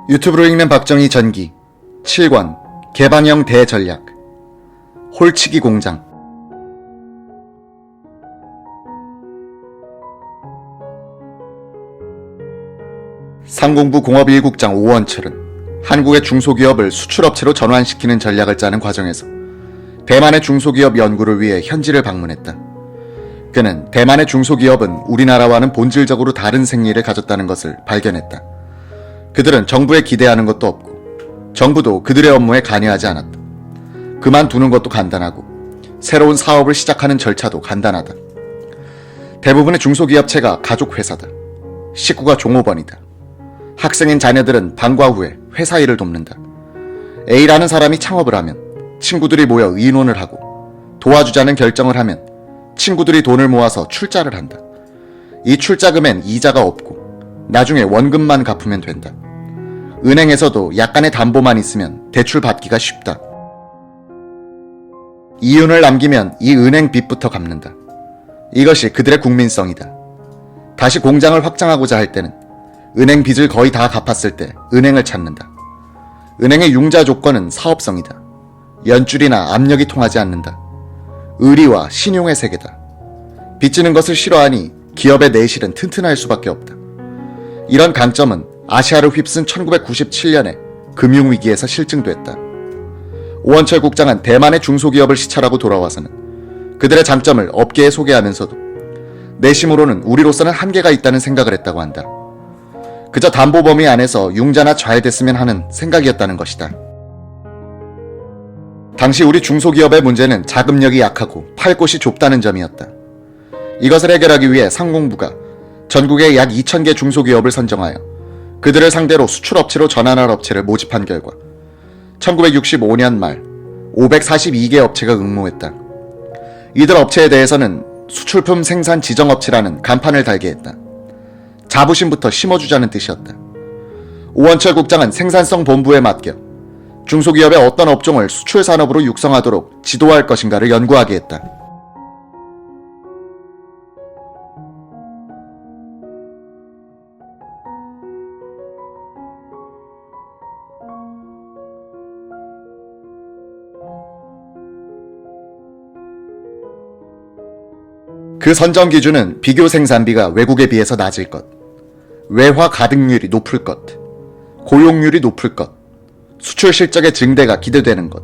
유튜브로 읽는 박정희 전기 7권 개방형 대전략 홀치기 공장. 상공부 공업 1국장 오원철은 한국의 중소기업을 수출업체로 전환시키는 전략을 짜는 과정에서 대만의 중소기업 연구를 위해 현지를 방문했다. 그는 대만의 중소기업은 우리나라와는 본질적으로 다른 생리를 가졌다는 것을 발견했다. 그들은 정부에 기대하는 것도 없고 정부도 그들의 업무에 관여하지 않았다. 그만두는 것도 간단하고 새로운 사업을 시작하는 절차도 간단하다. 대부분의 중소기업체가 가족회사다. 식구가 종업원이다. 학생인 자녀들은 방과 후에 회사 일을 돕는다. A라는 사람이 창업을 하면 친구들이 모여 의논을 하고 도와주자는 결정을 하면 친구들이 돈을 모아서 출자를 한다. 이 출자금엔 이자가 없고 나중에 원금만 갚으면 된다. 은행에서도 약간의 담보만 있으면 대출 받기가 쉽다. 이윤을 남기면 이 은행 빚부터 갚는다. 이것이 그들의 국민성이다. 다시 공장을 확장하고자 할 때는 은행 빚을 거의 다 갚았을 때 은행을 찾는다. 은행의 융자 조건은 사업성이다. 연줄이나 압력이 통하지 않는다. 의리와 신용의 세계다. 빚지는 것을 싫어하니 기업의 내실은 튼튼할 수밖에 없다. 이런 강점은 아시아를 휩쓴 1997년에 금융위기에서 실증됐다. 오원철 국장은 대만의 중소기업을 시찰하고 돌아와서는 그들의 장점을 업계에 소개하면서도 내심으로는 우리로서는 한계가 있다는 생각을 했다고 한다. 그저 담보 범위 안에서 융자나 좌해됐으면 하는 생각이었다는 것이다. 당시 우리 중소기업의 문제는 자금력이 약하고 팔 곳이 좁다는 점이었다. 이것을 해결하기 위해 상공부가 전국의 약 2,000개 중소기업을 선정하여 그들을 상대로 수출업체로 전환할 업체를 모집한 결과 1965년 말 542개 업체가 응모했다. 이들 업체에 대해서는 수출품 생산 지정업체라는 간판을 달게 했다. 자부심부터 심어주자는 뜻이었다. 오원철 국장은 생산성 본부에 맡겨 중소기업의 어떤 업종을 수출산업으로 육성하도록 지도할 것인가를 연구하게 했다. 그 선정 기준은 비교 생산비가 외국에 비해서 낮을 것, 외화 가득률이 높을 것, 고용률이 높을 것, 수출 실적의 증대가 기대되는 것,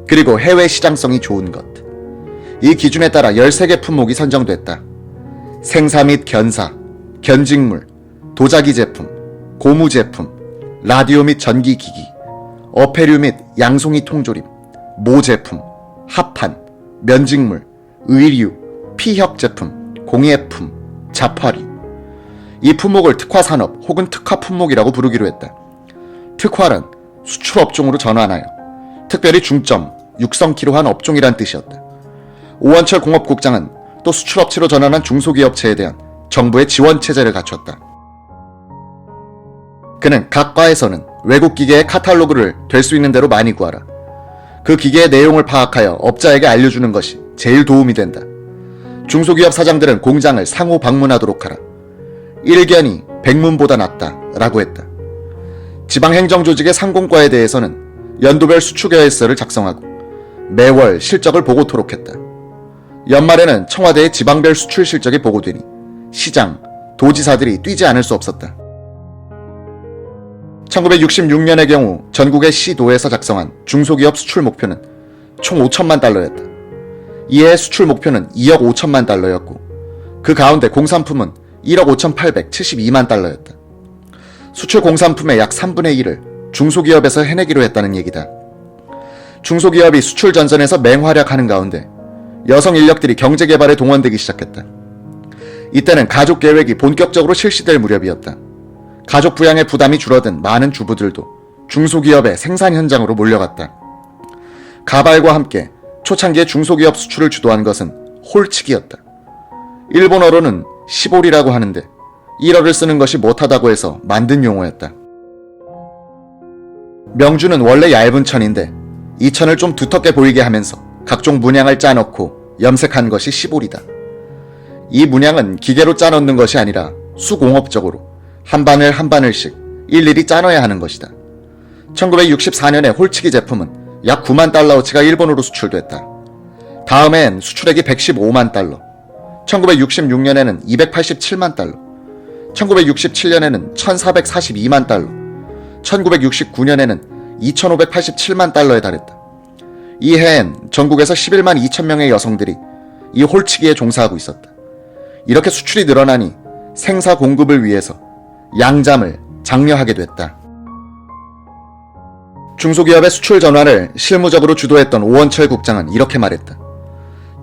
그리고 해외 시장성이 좋은 것. 이 기준에 따라 13개 품목이 선정됐다. 생사 및 견사, 견직물, 도자기 제품, 고무 제품, 라디오 및 전기기기, 어패류 및 양송이 통조림, 모 제품, 합판, 면직물, 의류, 피혁 제품, 공예품, 자파류. 이 품목을 특화산업 혹은 특화품목이라고 부르기로 했다. 특화란 수출업종으로 전환하여 특별히 중점, 육성키로 한 업종이란 뜻이었다. 오원철 공업국장은 또 수출업체로 전환한 중소기업체에 대한 정부의 지원체제를 갖췄다. 그는 각 과에서는 외국 기계의 카탈로그를 될 수 있는 대로 많이 구하라. 그 기계의 내용을 파악하여 업자에게 알려주는 것이 제일 도움이 된다. 중소기업 사장들은 공장을 상호 방문하도록 하라. 일견이 백문보다 낫다 라고 했다. 지방행정조직의 상공과에 대해서는 연도별 수출계획서를 작성하고 매월 실적을 보고토록 했다. 연말에는 청와대의 지방별 수출 실적이 보고되니 시장, 도지사들이 뛰지 않을 수 없었다. 1966년의 경우 전국의 시도에서 작성한 중소기업 수출 목표는 총 5천만 달러였다. 이해 수출 목표는 2억 5천만 달러였고 그 가운데 공산품은 1억 5,872만 달러였다. 수출 공산품의 약 3분의 1을 중소기업에서 해내기로 했다는 얘기다. 중소기업이 수출 전선에서 맹활약하는 가운데 여성 인력들이 경제개발에 동원되기 시작했다. 이때는 가족계획이 본격적으로 실시될 무렵이었다. 가족 부양의 부담이 줄어든 많은 주부들도 중소기업의 생산 현장으로 몰려갔다. 가발과 함께 초창기의 중소기업 수출을 주도한 것은 홀치기였다. 일본어로는 시보리라고 하는데 1어를 쓰는 것이 못하다고 해서 만든 용어였다. 명주는 원래 얇은 천인데 이 천을 좀 두텁게 보이게 하면서 각종 문양을 짜넣고 염색한 것이 시보리다. 이 문양은 기계로 짜넣는 것이 아니라 수공업적으로 한 바늘 한 바늘씩 일일이 짜놔야 하는 것이다. 1964년에 홀치기 제품은 약 9만 달러어치가 일본으로 수출됐다. 다음엔 수출액이 115만 달러, 1966년에는 287만 달러, 1967년에는 1442만 달러, 1969년에는 2587만 달러에 달했다. 이 해엔 전국에서 11만 2천 명의 여성들이 이 홀치기에 종사하고 있었다. 이렇게 수출이 늘어나니 생사 공급을 위해서 양잠을 장려하게 됐다. 중소기업의 수출 전환을 실무적으로 주도했던 오원철 국장은 이렇게 말했다.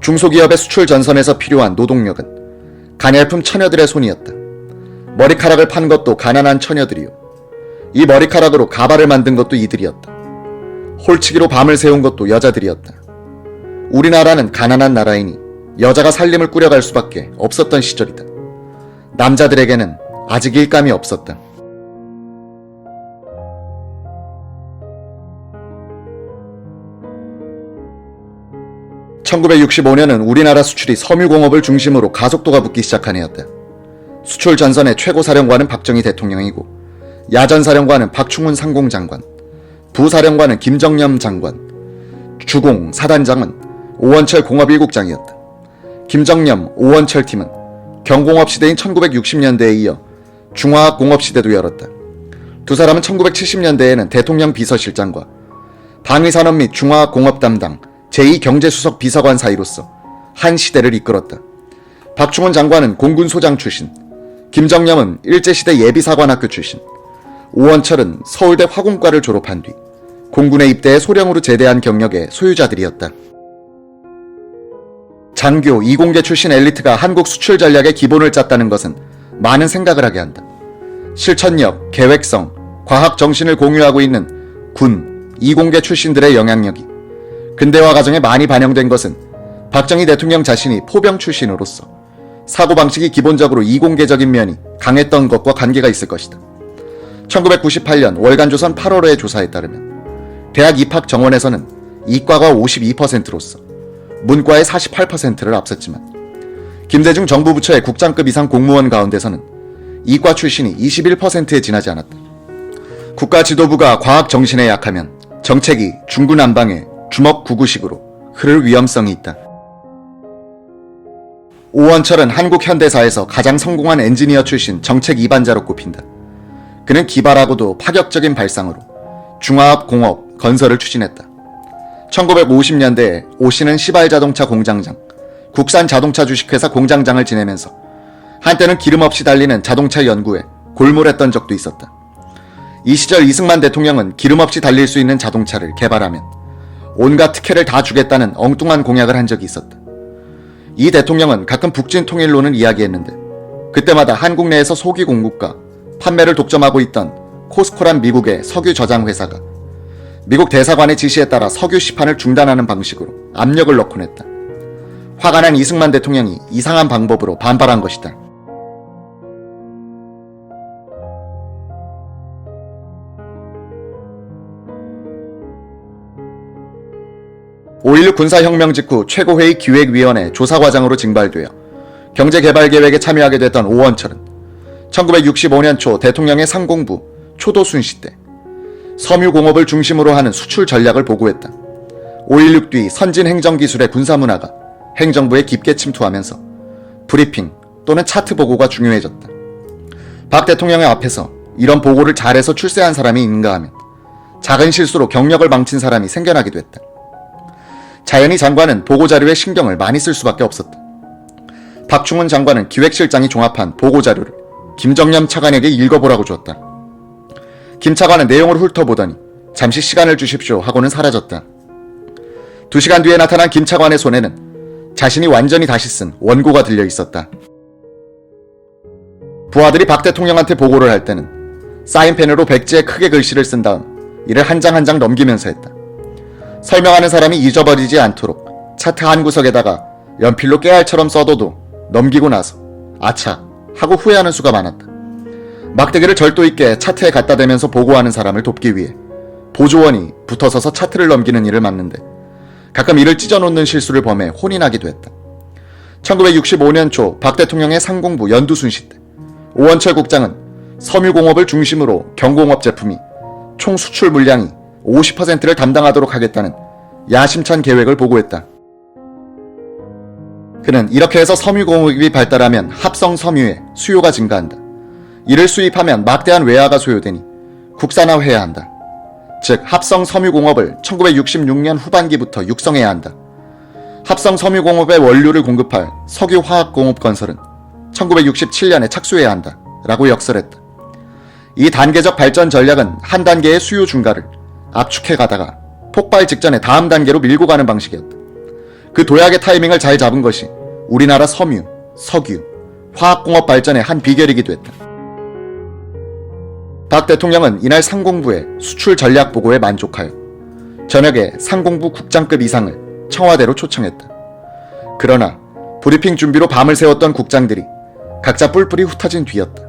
중소기업의 수출 전선에서 필요한 노동력은 가냘픈 처녀들의 손이었다. 머리카락을 판 것도 가난한 처녀들이요. 이 머리카락으로 가발을 만든 것도 이들이었다. 홀치기로 밤을 새운 것도 여자들이었다. 우리나라는 가난한 나라이니 여자가 살림을 꾸려갈 수밖에 없었던 시절이다. 남자들에게는 아직 일감이 없었다. (1965년은) 우리나라 수출이 섬유공업을 중심으로 가속도가 붙기 시작한 해였다. 수출 전선의 최고사령관은 박정희 대통령이고 야전사령관은 박충훈 상공장관, 부사령관은 김정념 장관, 주공 사단장은 오원철 공업 1국장이었다. 김정념, 오원철 팀은 경공업 시대인 1960년대에 이어 중화학공업 시대도 열었다. 두 사람은 1970년대에는 대통령 비서실장과 방위산업 및 중화학공업 담당 제2경제수석 비서관 사이로서 한 시대를 이끌었다. 박충훈 장관은 공군소장 출신, 김정념은 일제시대 예비사관학교 출신, 오원철은 서울대 화공과를 졸업한 뒤 공군에 입대해 소령으로 제대한 경력의 소유자들이었다. 장교, 이공계 출신 엘리트가 한국 수출 전략의 기본을 짰다는 것은 많은 생각을 하게 한다. 실천력, 계획성, 과학 정신을 공유하고 있는 군, 이공계 출신들의 영향력이 근대화 과정에 많이 반영된 것은 박정희 대통령 자신이 포병 출신으로서 사고방식이 기본적으로 이공계적인 면이 강했던 것과 관계가 있을 것이다. 1998년 월간조선 8월호의 조사에 따르면 대학 입학 정원에서는 이과가 52%로서 문과의 48%를 앞섰지만 김대중 정부 부처의 국장급 이상 공무원 가운데서는 이과 출신이 21%에 지나지 않았다. 국가 지도부가 과학 정신에 약하면 정책이 중구난방에 주먹구구식으로 흐를 위험성이 있다. 오원철은 한국 현대사에서 가장 성공한 엔지니어 출신 정책 이반자로 꼽힌다. 그는 기발하고도 파격적인 발상으로 중화학 공업 건설을 추진했다. 1950년대에 오 씨는 시발자동차 공장장, 국산 자동차 주식회사 공장장을 지내면서 한때는 기름 없이 달리는 자동차 연구에 골몰했던 적도 있었다. 이 시절 이승만 대통령은 기름 없이 달릴 수 있는 자동차를 개발하면 온갖 특혜를 다 주겠다는 엉뚱한 공약을 한 적이 있었다. 이 대통령은 가끔 북진 통일론을 이야기했는데 그때마다 한국 내에서 소기 공급과 판매를 독점하고 있던 코스코란 미국의 석유 저장 회사가 미국 대사관의 지시에 따라 석유 시판을 중단하는 방식으로 압력을 넣곤 했다. 화가 난 이승만 대통령이 이상한 방법으로 반발한 것이다. 5.16 군사혁명 직후 최고회의 기획위원회 조사과장으로 징발되어 경제개발계획에 참여하게 됐던 오원철은 1965년 초 대통령의 상공부 초도순 시 때 섬유공업을 중심으로 하는 수출 전략을 보고했다. 5.16 뒤 선진 행정기술의 군사문화가 행정부에 깊게 침투하면서 브리핑 또는 차트 보고가 중요해졌다. 박 대통령의 앞에서 이런 보고를 잘해서 출세한 사람이 있는가 하면 작은 실수로 경력을 망친 사람이 생겨나기도 했다. 자연히 장관은 보고자료에 신경을 많이 쓸 수밖에 없었다. 박충훈 장관은 기획실장이 종합한 보고자료를 김정념 차관에게 읽어보라고 줬다. 김 차관은 내용을 훑어보더니 잠시 시간을 주십시오 하고는 사라졌다. 2시간 뒤에 나타난 김 차관의 손에는 자신이 완전히 다시 쓴 원고가 들려 있었다. 부하들이 박 대통령한테 보고를 할 때는 사인펜으로 백지에 크게 글씨를 쓴 다음 이를 한 장 한 장 넘기면서 했다. 설명하는 사람이 잊어버리지 않도록 차트 한 구석에다가 연필로 깨알처럼 써둬도 넘기고 나서 아차 하고 후회하는 수가 많았다. 막대기를 절도 있게 차트에 갖다 대면서 보고하는 사람을 돕기 위해 보조원이 붙어서서 차트를 넘기는 일을 맡는데 가끔 이를 찢어놓는 실수를 범해 혼이 나기도 했다. 1965년 초 박 대통령의 상공부 연두순 시 때 오원철 국장은 섬유공업을 중심으로 경공업 제품이 총 수출 물량이 50%를 담당하도록 하겠다는 야심찬 계획을 보고했다. 그는 이렇게 해서 섬유공업이 발달하면 합성 섬유의 수요가 증가한다. 이를 수입하면 막대한 외화가 소요되니 국산화해야 한다. 즉 합성 섬유공업을 1966년 후반기부터 육성해야 한다. 합성 섬유공업의 원료를 공급할 석유화학공업 건설은 1967년에 착수해야 한다 라고 역설했다. 이 단계적 발전 전략은 한 단계의 수요 증가를 압축해 가다가 폭발 직전에 다음 단계로 밀고 가는 방식이었다. 그 도약의 타이밍을 잘 잡은 것이 우리나라 섬유, 석유, 화학공업 발전의 한 비결이기도 했다. 박 대통령은 이날 상공부의 수출 전략 보고에 만족하여 저녁에 상공부 국장급 이상을 청와대로 초청했다. 그러나 브리핑 준비로 밤을 새웠던 국장들이 각자 뿔뿔이 흩어진 뒤였다.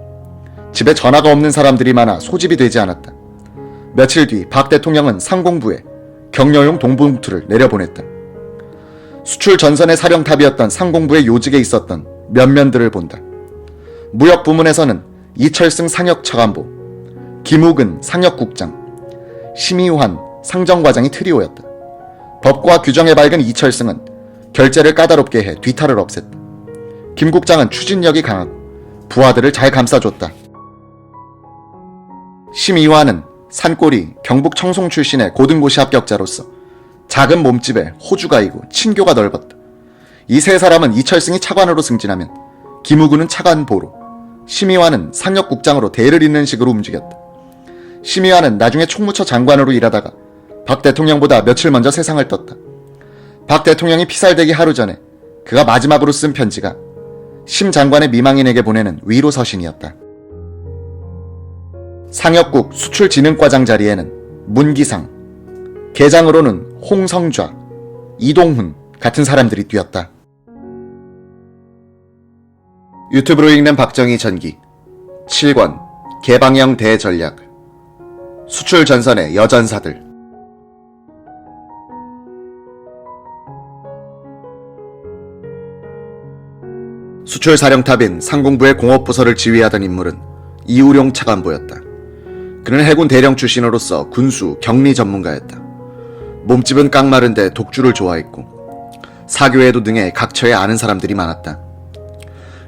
집에 전화가 없는 사람들이 많아 소집이 되지 않았다. 며칠 뒤 박 대통령은 상공부에 격려용 동봉투를 내려보냈다. 수출 전선의 사령탑이었던 상공부의 요직에 있었던 면면들을 본다. 무역 부문에서는 이철승 상역차관보, 김욱은 상역국장, 심의환 상정과장이 트리오였다. 법과 규정에 밝은 이철승은 결제를 까다롭게 해 뒤탈을 없앴다. 김 국장은 추진력이 강하고 부하들을 잘 감싸줬다. 심의환은 산골이 경북 청송 출신의 고등고시 합격자로서 작은 몸집에 호주가이고 친교가 넓었다. 이 세 사람은 이철승이 차관으로 승진하면 김우구는 차관보로, 심의환은 상역국장으로 대를 잇는 식으로 움직였다. 심의환은 나중에 총무처 장관으로 일하다가 박 대통령보다 며칠 먼저 세상을 떴다. 박 대통령이 피살되기 하루 전에 그가 마지막으로 쓴 편지가 심 장관의 미망인에게 보내는 위로 서신이었다. 상역국 수출진흥과장 자리에는 문기상, 계장으로는 홍성좌, 이동훈 같은 사람들이 뛰었다. 유튜브로 읽는 박정희 전기 7권 개방형 대전략 수출 전선의 여전사들. 수출 사령탑인 상공부의 공업부서를 지휘하던 인물은 이우룡 차관보였다. 그는 해군 대령 출신으로서 군수, 격리 전문가였다. 몸집은 깡마른데 독주를 좋아했고 사교에도 능해 각처에 아는 사람들이 많았다.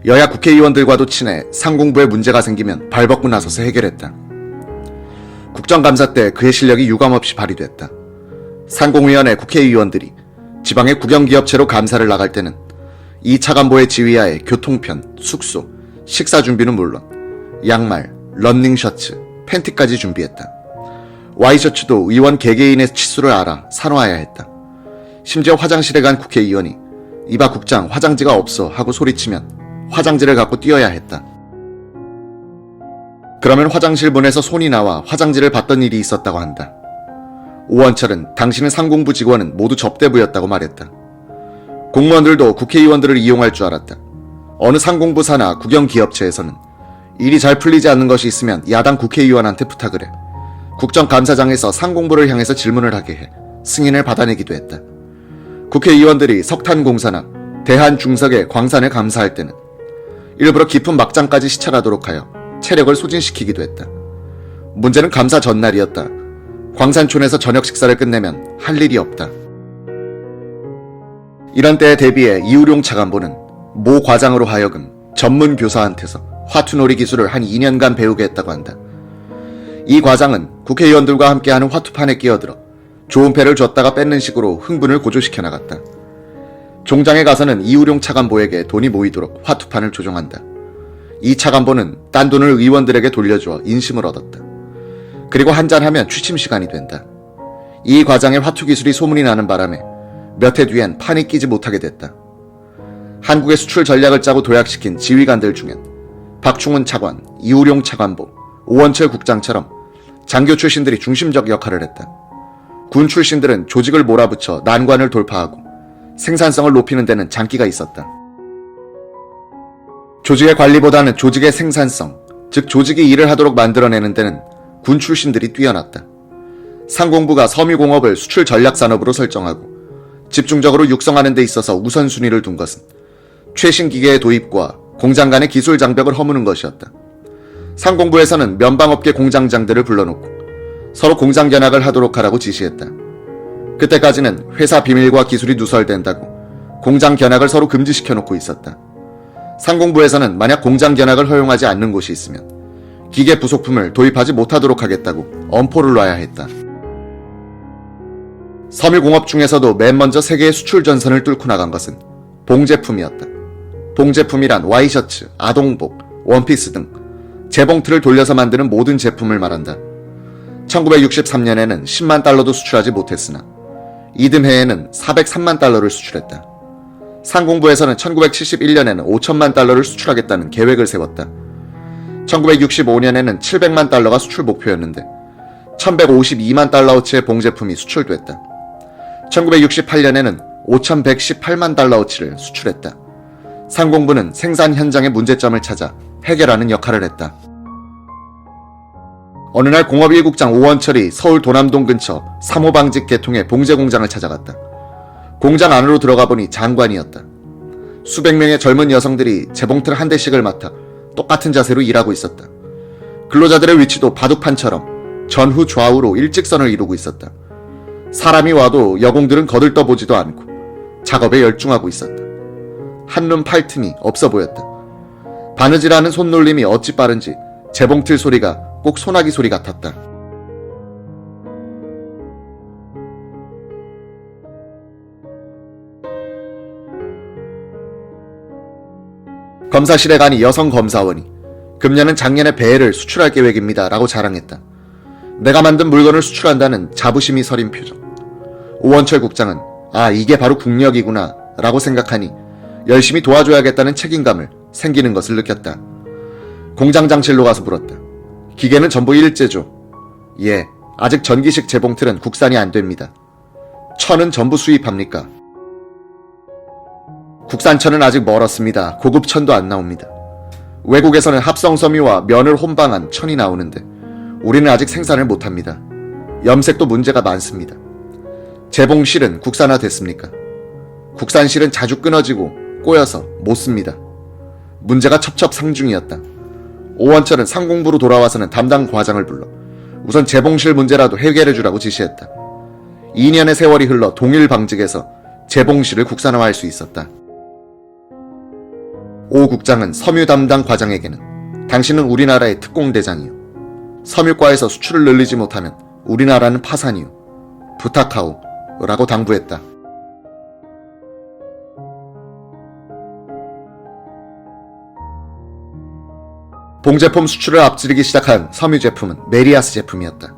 여야 국회의원들과도 친해 상공부에 문제가 생기면 발벗고 나서서 해결했다. 국정감사 때 그의 실력이 유감없이 발휘됐다. 상공위원회 국회의원들이 지방의 국영기업체로 감사를 나갈 때는 이 차관보의 지휘하에 교통편, 숙소, 식사 준비는 물론 양말, 러닝셔츠, 팬티까지 준비했다. 와이셔츠도 의원 개개인의 치수를 알아 산화해야 했다. 심지어 화장실에 간 국회의원이 이봐 국장 화장지가 없어 하고 소리치면 화장지를 갖고 뛰어야 했다. 그러면 화장실 문에서 손이 나와 화장지를 받던 일이 있었다고 한다. 오원철은 당신은 상공부 직원은 모두 접대부였다고 말했다. 공무원들도 국회의원들을 이용할 줄 알았다. 어느 상공부 산하 국영기업체에서는 일이 잘 풀리지 않는 것이 있으면 야당 국회의원한테 부탁을 해 국정감사장에서 상공부를 향해서 질문을 하게 해 승인을 받아내기도 했다. 국회의원들이 석탄공사나 대한중석의 광산을 감사할 때는 일부러 깊은 막장까지 시찰하도록 하여 체력을 소진시키기도 했다. 문제는 감사 전날이었다. 광산촌에서 저녁 식사를 끝내면 할 일이 없다. 이런 때에 대비해 이우룡 차관보는 모 과장으로 하여금 전문 교사한테서 화투놀이 기술을 한 2년간 배우게 했다고 한다. 이 과장은 국회의원들과 함께하는 화투판에 끼어들어 좋은 패를 줬다가 뺏는 식으로 흥분을 고조시켜 나갔다. 종장에 가서는 이우룡 차관보에게 돈이 모이도록 화투판을 조종한다. 이 차관보는 딴 돈을 의원들에게 돌려주어 인심을 얻었다. 그리고 한잔하면 취침 시간이 된다. 이 과장의 화투 기술이 소문이 나는 바람에 몇 해 뒤엔 판이 끼지 못하게 됐다. 한국의 수출 전략을 짜고 도약시킨 지휘관들 중엔 박충훈 차관, 이우룡 차관보, 오원철 국장처럼 장교 출신들이 중심적 역할을 했다. 군 출신들은 조직을 몰아붙여 난관을 돌파하고 생산성을 높이는 데는 장기가 있었다. 조직의 관리보다는 조직의 생산성, 즉 조직이 일을 하도록 만들어내는 데는 군 출신들이 뛰어났다. 상공부가 섬유공업을 수출 전략산업으로 설정하고 집중적으로 육성하는 데 있어서 우선순위를 둔 것은 최신 기계의 도입과 공장 간의 기술 장벽을 허무는 것이었다. 상공부에서는 면방업계 공장장들을 불러놓고 서로 공장 견학을 하도록 하라고 지시했다. 그때까지는 회사 비밀과 기술이 누설된다고 공장 견학을 서로 금지시켜놓고 있었다. 상공부에서는 만약 공장 견학을 허용하지 않는 곳이 있으면 기계 부속품을 도입하지 못하도록 하겠다고 엄포를 놔야 했다. 섬유공업 중에서도 맨 먼저 세계의 수출 전선을 뚫고 나간 것은 봉제품이었다. 봉제품이란 와이셔츠, 아동복, 원피스 등 재봉틀을 돌려서 만드는 모든 제품을 말한다. 1963년에는 10만 달러도 수출하지 못했으나 이듬해에는 403만 달러를 수출했다. 상공부에서는 1971년에는 5천만 달러를 수출하겠다는 계획을 세웠다. 1965년에는 700만 달러가 수출 목표였는데 1152만 달러어치의 봉제품이 수출됐다. 1968년에는 5118만 달러어치를 수출했다. 상공부는 생산 현장의 문제점을 찾아 해결하는 역할을 했다. 어느 날 공업 1국장 오원철이 서울 도남동 근처 3호 방직 계통의 봉제 공장을 찾아갔다. 공장 안으로 들어가 보니 장관이었다. 수백 명의 젊은 여성들이 재봉틀 한 대씩을 맡아 똑같은 자세로 일하고 있었다. 근로자들의 위치도 바둑판처럼 전후 좌우로 일직선을 이루고 있었다. 사람이 와도 여공들은 거들떠보지도 않고 작업에 열중하고 있었다. 한눈 팔 틈이 없어 보였다. 바느질하는 손놀림이 어찌 빠른지 재봉틀 소리가 꼭 소나기 소리 같았다. 검사실에 가니 여성 검사원이 금년은 작년에 배를 수출할 계획입니다 라고 자랑했다. 내가 만든 물건을 수출한다는 자부심이 서린 표정. 오원철 국장은 아 이게 바로 국력이구나 라고 생각하니 열심히 도와줘야겠다는 책임감을 생기는 것을 느꼈다. 공장장실로 가서 물었다. 기계는 전부 일제죠? 예, 아직 전기식 재봉틀은 국산이 안 됩니다. 천은 전부 수입합니까? 국산 천은 아직 멀었습니다. 고급 천도 안 나옵니다. 외국에서는 합성 섬유와 면을 혼방한 천이 나오는데 우리는 아직 생산을 못합니다. 염색도 문제가 많습니다. 재봉실은 국산화됐습니까? 국산실은 자주 끊어지고 꼬여서 못 씁니다. 문제가 첩첩상중이었다. 오원철은 상공부로 돌아와서는 담당 과장을 불러 우선 재봉실 문제라도 해결해주라고 지시했다. 2년의 세월이 흘러 동일 방직에서 재봉실을 국산화할 수 있었다. 오 국장은 섬유 담당 과장에게는 당신은 우리나라의 특공대장이요. 섬유과에서 수출을 늘리지 못하면 우리나라는 파산이요. 부탁하오 라고 당부했다. 봉제품 수출을 앞지르기 시작한 섬유 제품은 메리아스 제품이었다.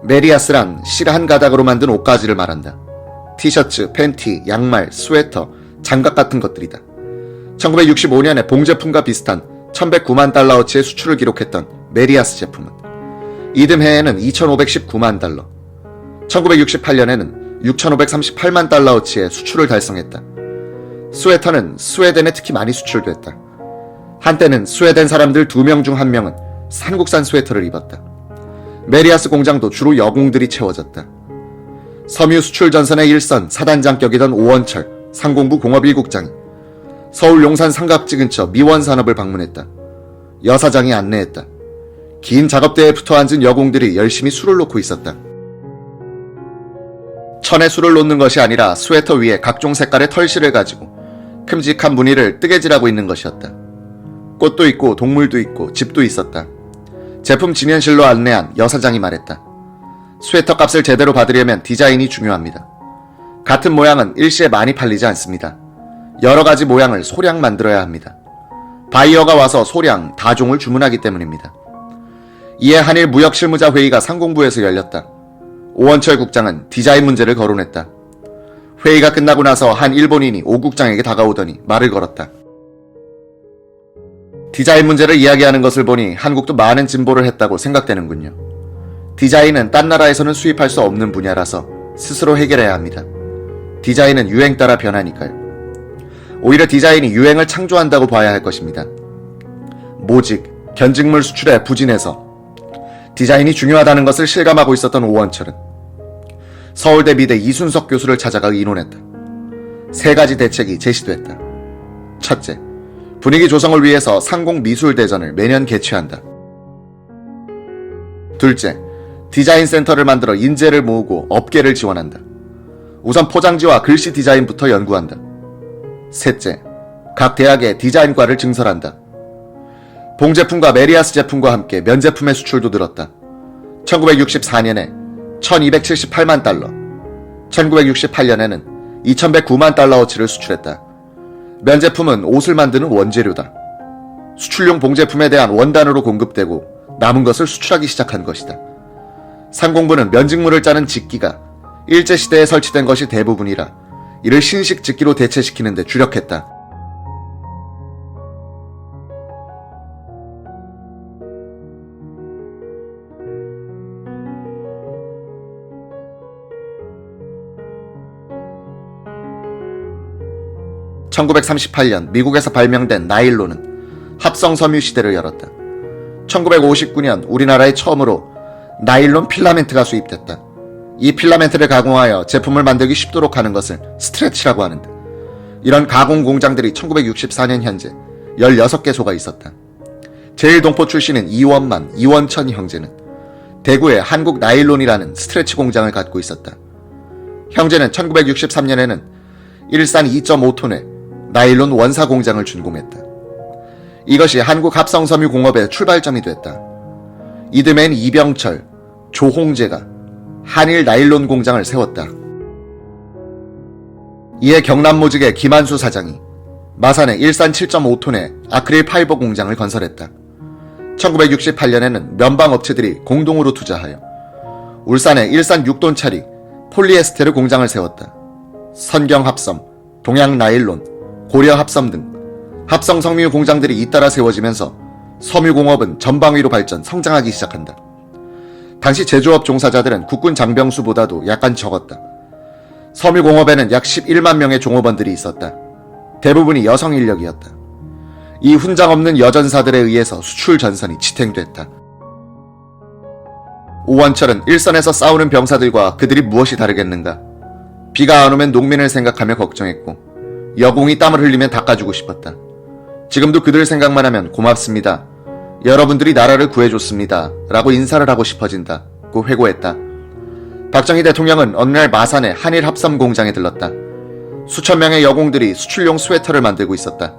메리아스란 실 한 가닥으로 만든 옷가지를 말한다. 티셔츠, 팬티, 양말, 스웨터, 장갑 같은 것들이다. 1965년에 봉제품과 비슷한 1109만 달러어치의 수출을 기록했던 메리아스 제품은 이듬해에는 2519만 달러, 1968년에는 6538만 달러어치의 수출을 달성했다. 스웨터는 스웨덴에 특히 많이 수출됐다. 한때는 스웨덴 사람들 2명 중 1명은 한국산 스웨터를 입었다. 메리아스 공장도 주로 여공들이 채워졌다. 섬유 수출 전선의 일선 사단장격이던 오원철 상공부 공업 1국장이 서울 용산 삼각지 근처 미원산업을 방문했다. 여사장이 안내했다. 긴 작업대에 붙어 앉은 여공들이 열심히 술을 놓고 있었다. 천에 술을 놓는 것이 아니라 스웨터 위에 각종 색깔의 털실을 가지고 큼직한 무늬를 뜨개질하고 있는 것이었다. 꽃도 있고 동물도 있고 집도 있었다. 제품 진연실로 안내한 여사장이 말했다. 스웨터 값을 제대로 받으려면 디자인이 중요합니다. 같은 모양은 일시에 많이 팔리지 않습니다. 여러 가지 모양을 소량 만들어야 합니다. 바이어가 와서 소량, 다종을 주문하기 때문입니다. 이에 한일 무역실무자 회의가 상공부에서 열렸다. 오원철 국장은 디자인 문제를 거론했다. 회의가 끝나고 나서 한 일본인이 오 국장에게 다가오더니 말을 걸었다. 디자인 문제를 이야기하는 것을 보니 한국도 많은 진보를 했다고 생각되는군요. 디자인은 딴 나라에서는 수입할 수 없는 분야라서 스스로 해결해야 합니다. 디자인은 유행 따라 변하니까요. 오히려 디자인이 유행을 창조한다고 봐야 할 것입니다. 모직, 견직물 수출에 부진해서 디자인이 중요하다는 것을 실감하고 있었던 오원철은 서울대 미대 이순석 교수를 찾아가 의논했다. 3가지 대책이 제시됐다. 첫째, 분위기 조성을 위해서 상공미술대전을 매년 개최한다. 둘째, 디자인 센터를 만들어 인재를 모으고 업계를 지원한다. 우선 포장지와 글씨 디자인부터 연구한다. 셋째, 각 대학에 디자인과를 증설한다. 봉제품과 메리아스 제품과 함께 면제품의 수출도 늘었다. 1964년에 1278만 달러, 1968년에는 2109만 달러어치를 수출했다. 면제품은 옷을 만드는 원재료다. 수출용 봉제품에 대한 원단으로 공급되고 남은 것을 수출하기 시작한 것이다. 상공부는 면직물을 짜는 직기가 일제시대에 설치된 것이 대부분이라 이를 신식 직기로 대체시키는 데 주력했다. (1938년) 미국에서 발명된 나일론은 합성 섬유 시대를 열었다. 1959년 우리나라에 처음으로 나일론 필라멘트가 수입됐다. 이 필라멘트를 가공하여 제품을 만들기 쉽도록 하는 것을 스트레치라고 하는데, 이런 가공 공장들이 1964년 현재 16개소가 있었다. 제1동포 출신인 이원천 형제는 대구에 한국 나일론이라는 스트레치 공장을 갖고 있었다. 형제는 1963년에는 일산 2.5톤의 나일론 원사 공장을 준공했다. 이것이 한국 합성섬유공업의 출발점이 됐다. 이듬해인 이병철, 조홍재가 한일 나일론 공장을 세웠다. 이에 경남모직의 김한수 사장이 마산에 일산 7.5톤의 아크릴 파이버 공장을 건설했다. 1968년에는 면방업체들이 공동으로 투자하여 울산에 일산 6톤짜리 폴리에스테르 공장을 세웠다. 선경합섬, 동양나일론, 고려합섬 등 합성섬유 공장들이 잇따라 세워지면서 섬유공업은 전방위로 발전, 성장하기 시작한다. 당시 제조업 종사자들은 국군 장병수보다도 약간 적었다. 섬유공업에는 약 11만 명의 종업원들이 있었다. 대부분이 여성 인력이었다. 이 훈장 없는 여전사들에 의해서 수출 전선이 지탱됐다. 오원철은 일선에서 싸우는 병사들과 그들이 무엇이 다르겠는가? 비가 안 오면 농민을 생각하며 걱정했고 여공이 땀을 흘리면 닦아주고 싶었다. 지금도 그들 생각만 하면 고맙습니다. 여러분들이 나라를 구해줬습니다. 라고 인사를 하고 싶어진다고 회고했다. 박정희 대통령은 어느 날 마산의 한일 합섬 공장에 들렀다. 수천 명의 여공들이 수출용 스웨터를 만들고 있었다.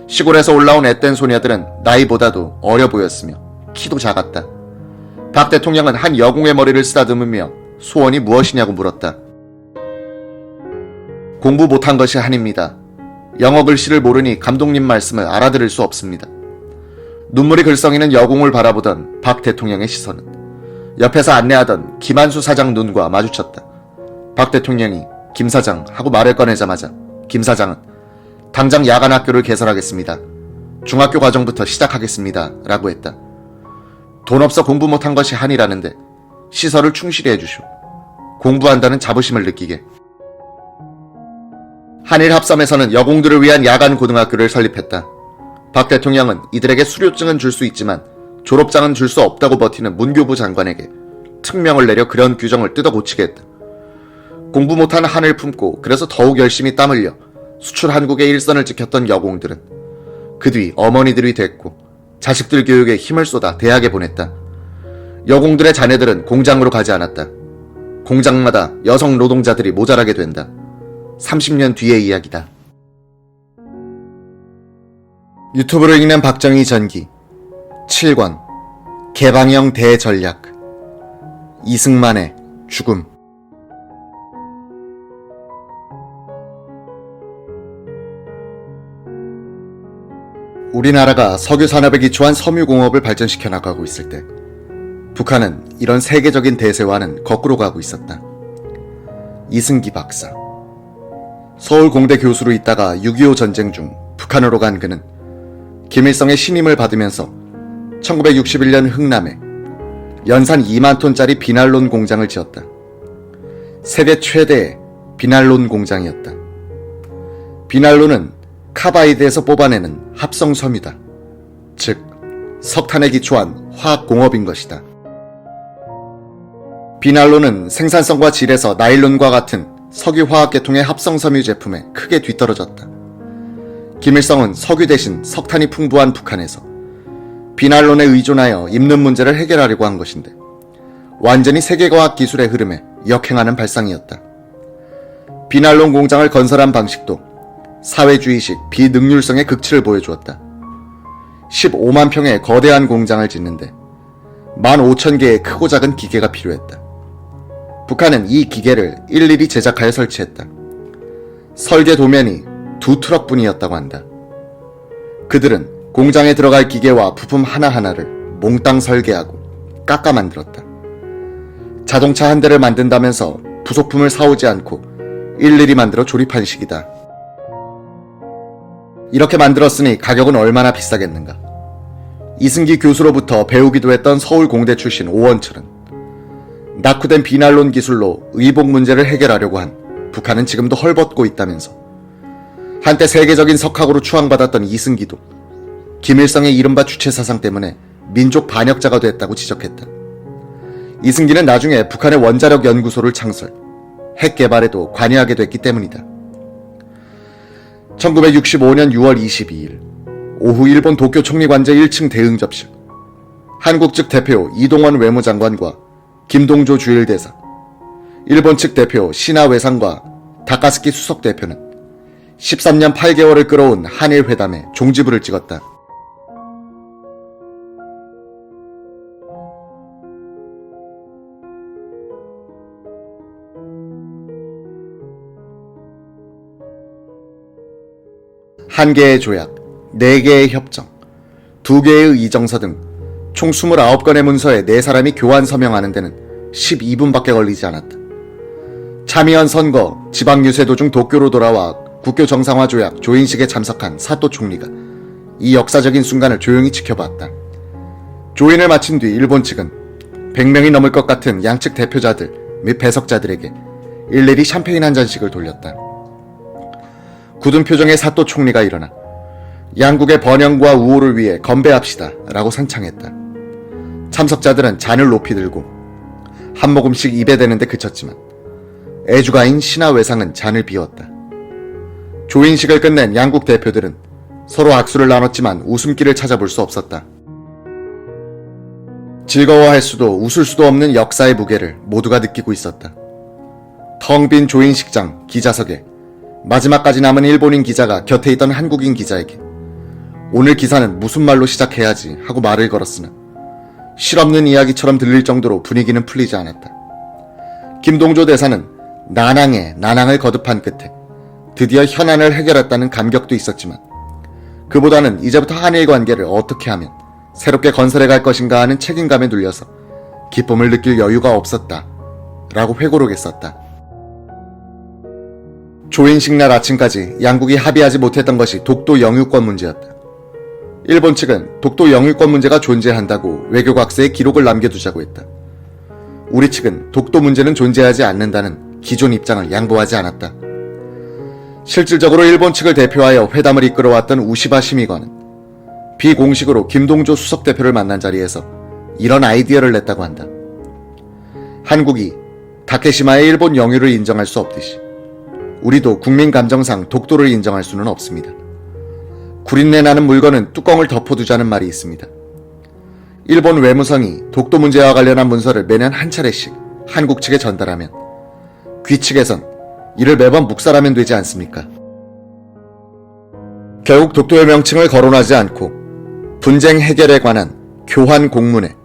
시골에서 올라온 앳된 소녀들은 나이보다도 어려 보였으며 키도 작았다. 박 대통령은 한 여공의 머리를 쓰다듬으며 소원이 무엇이냐고 물었다. 공부 못한 것이 한입니다. 영어 글씨를 모르니 감독님 말씀을 알아들을 수 없습니다. 눈물이 글썽이는 여공을 바라보던 박 대통령의 시선은 옆에서 안내하던 김한수 사장 눈과 마주쳤다. 박 대통령이 김 사장 하고 말을 꺼내자마자 김 사장은 당장 야간학교를 개설하겠습니다. 중학교 과정부터 시작하겠습니다. 라고 했다. 돈 없어 공부 못한 것이 한이라는데 시설을 충실히 해주시오. 공부한다는 자부심을 느끼게. 한일 합섬에서는 여공들을 위한 야간 고등학교를 설립했다. 박 대통령은 이들에게 수료증은 줄 수 있지만 졸업장은 줄 수 없다고 버티는 문교부 장관에게 특명을 내려 그런 규정을 뜯어 고치게 했다. 공부 못한 한을 품고 그래서 더욱 열심히 땀 흘려 수출 한국의 일선을 지켰던 여공들은 그 뒤 어머니들이 됐고 자식들 교육에 힘을 쏟아 대학에 보냈다. 여공들의 자녀들은 공장으로 가지 않았다. 공장마다 여성 노동자들이 모자라게 된다. 30년 뒤의 이야기다. 유튜브를 읽는 박정희 전기 7권 개방형 대전략 이승만의 죽음. 우리나라가 석유 산업에 기초한 섬유공업을 발전시켜 나가고 있을 때 북한은 이런 세계적인 대세와는 거꾸로 가고 있었다. 이승기 박사. 서울 공대 교수로 있다가 6.25 전쟁 중 북한으로 간 그는 김일성의 신임을 받으면서 1961년 흥남에 연산 2만 톤짜리 비날론 공장을 지었다. 세계 최대의 비날론 공장이었다. 비날론은 카바이드에서 뽑아내는 합성섬유다. 즉, 석탄에 기초한 화학공업인 것이다. 비날론은 생산성과 질에서 나일론과 같은 석유화학 계통의 합성섬유 제품에 크게 뒤떨어졌다. 김일성은 석유 대신 석탄이 풍부한 북한에서 비날론에 의존하여 입는 문제를 해결하려고 한 것인데 완전히 세계과학 기술의 흐름에 역행하는 발상이었다. 비난론 공장을 건설한 방식도 사회주의식 비능률성의 극치를 보여주었다. 15만 평의 거대한 공장을 짓는데 15,000개의 크고 작은 기계가 필요했다. 북한은 이 기계를 일일이 제작하여 설치했다. 설계 도면이 2트럭뿐이었다고 한다. 그들은 공장에 들어갈 기계와 부품 하나하나를 몽땅 설계하고 깎아 만들었다. 자동차 한 대를 만든다면서 부속품을 사오지 않고 일일이 만들어 조립한 식이다. 이렇게 만들었으니 가격은 얼마나 비싸겠는가. 이승기 교수로부터 배우기도 했던 서울공대 출신 오원철은 낙후된 비난론 기술로 의복 문제를 해결하려고 한 북한은 지금도 헐벗고 있다면서 한때 세계적인 석학으로 추앙받았던 이승기도 김일성의 이른바 주체사상 때문에 민족 반역자가 됐다고 지적했다. 이승기는 나중에 북한의 원자력 연구소를 창설, 핵 개발에도 관여하게 됐기 때문이다. 1965년 6월 22일 오후 일본 도쿄 총리관제 1층 대응 접실, 한국 측 대표 이동원 외무장관과 김동조 주일대사, 일본 측 대표 시나 외상과 다카스키 수석 대표는 13년 8개월을 끌어온 한일 회담에 종지부를 찍었다. 한 개의 조약, 4개의 협정, 2개의 의정서 등 총 29건의 문서에 4사람이 교환 서명하는 데는 12분밖에 걸리지 않았다. 참의원 선거, 지방유세 도중 도쿄로 돌아와 국교 정상화 조약 조인식에 참석한 사또 총리가 이 역사적인 순간을 조용히 지켜봤다. 조인을 마친 뒤 일본 측은 100명이 넘을 것 같은 양측 대표자들 및 배석자들에게 일일이 샴페인 한 잔씩을 돌렸다. 굳은 표정의 사또 총리가 일어나 양국의 번영과 우호를 위해 건배합시다 라고 선창했다. 참석자들은 잔을 높이 들고 한 모금씩 입에 대는데 그쳤지만 애주가인 신하 외상은 잔을 비웠다. 조인식을 끝낸 양국 대표들은 서로 악수를 나눴지만 웃음기를 찾아볼 수 없었다. 즐거워할 수도 웃을 수도 없는 역사의 무게를 모두가 느끼고 있었다. 텅 빈 조인식장 기자석에 마지막까지 남은 일본인 기자가 곁에 있던 한국인 기자에게 오늘 기사는 무슨 말로 시작해야지 하고 말을 걸었으나 실없는 이야기처럼 들릴 정도로 분위기는 풀리지 않았다. 김동조 대사는 난항을 거듭한 끝에 드디어 현안을 해결했다는 감격도 있었지만 그보다는 이제부터 한일 관계를 어떻게 하면 새롭게 건설해 갈 것인가 하는 책임감에 눌려서 기쁨을 느낄 여유가 없었다 라고 회고록에 썼다. 조인식 날 아침까지 양국이 합의하지 못했던 것이 독도 영유권 문제였다. 일본 측은 독도 영유권 문제가 존재한다고 외교각서에 기록을 남겨두자고 했다. 우리 측은 독도 문제는 존재하지 않는다는 기존 입장을 양보하지 않았다. 실질적으로 일본 측을 대표하여 회담을 이끌어왔던 우시바 심의관은 비공식으로 김동조 수석 대표를 만난 자리에서 이런 아이디어를 냈다고 한다. 한국이 다케시마의 일본 영유를 인정할 수 없듯이 우리도 국민 감정상 독도를 인정할 수는 없습니다. 구린내 나는 물건은 뚜껑을 덮어두자는 말이 있습니다. 일본 외무성이 독도 문제와 관련한 문서를 매년 한 차례씩 한국 측에 전달하면 귀 측에선 이를 매번 묵살하면 되지 않습니까? 결국 독도의 명칭을 거론하지 않고 분쟁 해결에 관한 교환 공문에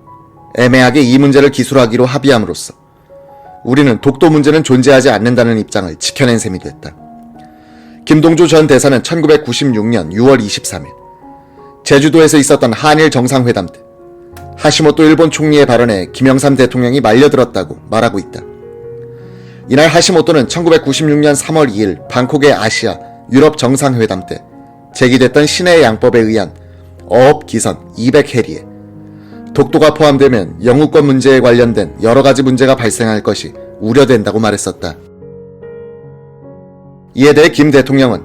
애매하게 이 문제를 기술하기로 합의함으로써 우리는 독도 문제는 존재하지 않는다는 입장을 지켜낸 셈이 됐다. 김동조 전 대사는 1996년 6월 23일 제주도에서 있었던 한일 정상회담 때 하시모토 일본 총리의 발언에 김영삼 대통령이 말려들었다고 말하고 있다. 이날 하시모토는 1996년 3월 2일 방콕의 아시아 유럽 정상회담 때 제기됐던 신해의 양법에 의한 어업 기선 200해리에 독도가 포함되면 영유권 문제에 관련된 여러 가지 문제가 발생할 것이 우려된다고 말했었다. 이에 대해 김 대통령은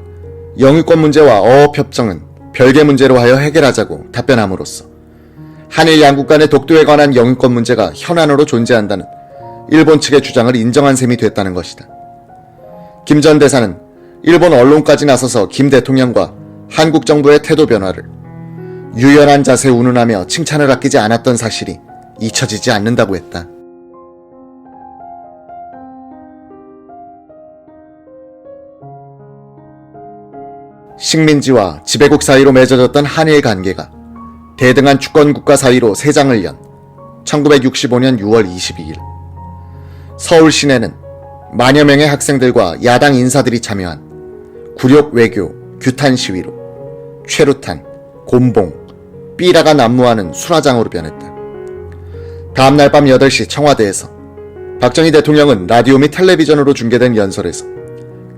영유권 문제와 어업협정은 별개 문제로 하여 해결하자고 답변함으로써 한일 양국 간의 독도에 관한 영유권 문제가 현안으로 존재한다는 일본 측의 주장을 인정한 셈이 됐다는 것이다. 김 전 대사는 일본 언론까지 나서서 김 대통령과 한국 정부의 태도 변화를 유연한 자세 운운하며 칭찬을 아끼지 않았던 사실이 잊혀지지 않는다고 했다. 식민지와 지배국 사이로 맺어졌던 한일 관계가 대등한 주권국가 사이로 새 장을 연 1965년 6월 22일 서울 시내는 만여 명의 학생들과 야당 인사들이 참여한 굴욕 외교 규탄 시위로 최루탄, 곤봉, 삐라가 난무하는 순화장으로 변했다. 다음날 밤 8시 청와대에서 박정희 대통령은 라디오 및 텔레비전으로 중계된 연설에서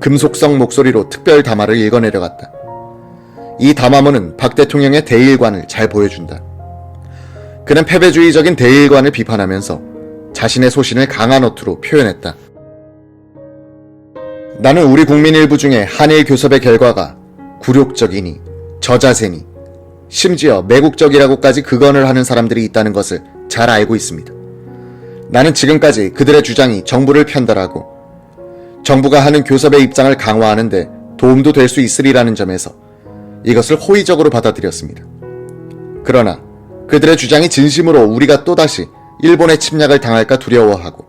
금속성 목소리로 특별 담화를 읽어내려갔다. 이 담화문은 박 대통령의 대일관을 잘 보여준다. 그는 패배주의적인 대일관을 비판하면서 자신의 소신을 강한 어투로 표현했다. 나는 우리 국민 일부 중에 한일 교섭의 결과가 굴욕적이니 저자세니 심지어 매국적이라고까지 극언을 하는 사람들이 있다는 것을 잘 알고 있습니다. 나는 지금까지 그들의 주장이 정부를 편달하고 정부가 하는 교섭의 입장을 강화하는데 도움도 될 수 있으리라는 점에서 이것을 호의적으로 받아들였습니다. 그러나 그들의 주장이 진심으로 우리가 또다시 일본의 침략을 당할까 두려워하고